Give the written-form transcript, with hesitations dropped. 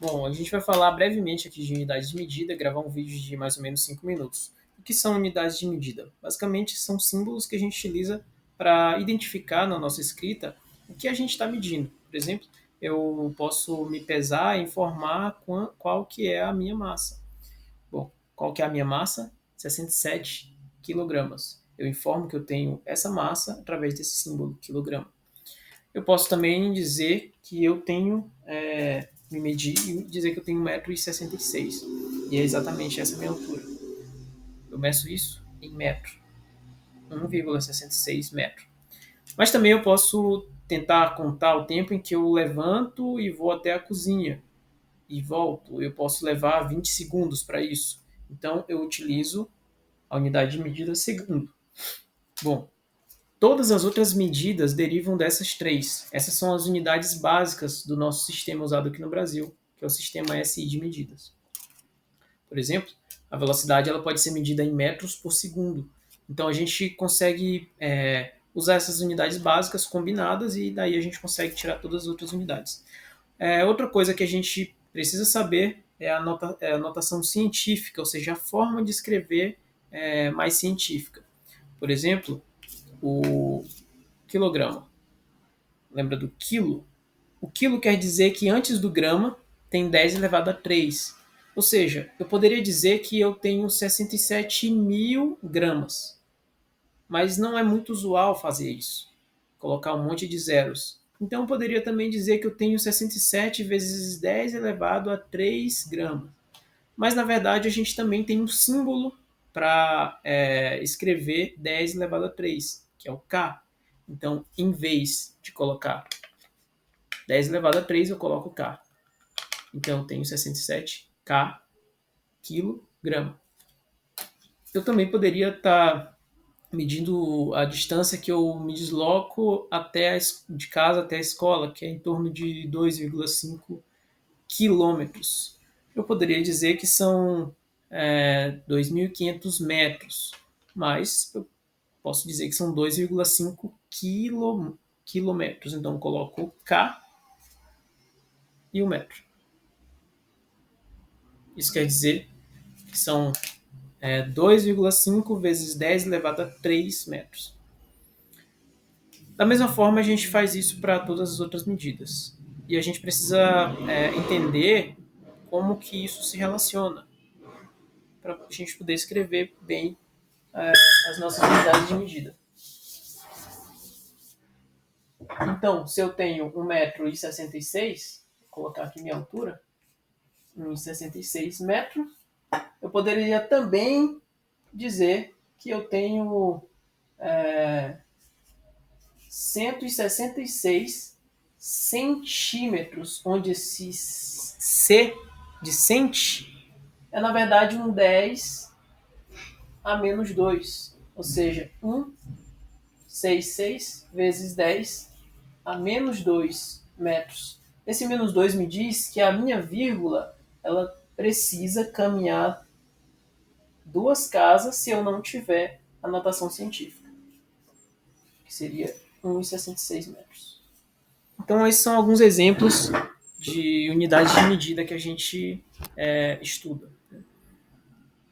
Bom, a gente vai falar brevemente aqui de unidades de medida, gravar um vídeo de mais ou menos 5 minutos. O que são unidades de medida? Basicamente, são símbolos que a gente utiliza para identificar na nossa escrita o que a gente está medindo. Por exemplo, eu posso me pesar e informar qual que é a minha massa. Bom, qual que é a minha massa? 67 quilogramas. Eu informo que eu tenho essa massa através desse símbolo, quilograma. Eu posso também dizer que eu tenho, me medir e dizer que eu tenho 1,66 m. E é exatamente essa a minha altura. Eu meço isso em metro, 1,66 metro. Mas também eu posso tentar contar o tempo em que eu levanto e vou até a cozinha e volto. Eu posso levar 20 segundos para isso. Então eu utilizo a unidade de medida segundo. Bom, todas as outras medidas derivam dessas três. Essas são as unidades básicas do nosso sistema usado aqui no Brasil, que é o sistema SI de medidas. Por exemplo, a velocidade ela pode ser medida em metros por segundo. Então a gente consegue usar essas unidades básicas combinadas e daí a gente consegue tirar todas as outras unidades. Outra coisa que a gente precisa saber é a notação científica, ou seja, a forma de escrever mais científica. Por exemplo, o quilograma. Lembra do quilo? O quilo quer dizer que antes do grama tem 10 elevado a 3. Ou seja, eu poderia dizer que eu tenho 67 mil gramas. Mas não é muito usual fazer isso. Colocar um monte de zeros. Então eu poderia também dizer que eu tenho 67 vezes 10 elevado a 3 gramas. Mas na verdade a gente também tem um símbolo para escrever 10 elevado a 3, que é o K. Então, em vez de colocar 10 elevado a 3, eu coloco K. Então, eu tenho 67 K quilograma. Eu também poderia estar medindo a distância que eu me desloco de casa até a escola, que é em torno de 2,5 quilômetros. Eu poderia dizer que são 2.500 metros, mas eu posso dizer que são 2,5 quilômetros. Então, eu coloco K e o metro. Isso quer dizer que são 2,5 vezes 10 elevado a 3 metros. Da mesma forma, a gente faz isso para todas as outras medidas. E a gente precisa entender como que isso se relaciona para a gente poder escrever bem as nossas unidades de medida. Então, se eu tenho 1,66 m, vou colocar aqui minha altura, 1,66 metros, eu poderia também dizer que eu tenho 166 centímetros, onde esse C de cent é na verdade um 10 a menos 2, ou seja, 166 vezes 10 a menos 2 metros. Esse menos 2 me diz que a minha vírgula ela precisa caminhar 2 casas se eu não tiver a notação científica, que seria 1,66 metros. Então, esses são alguns exemplos de unidades de medida que a gente estuda.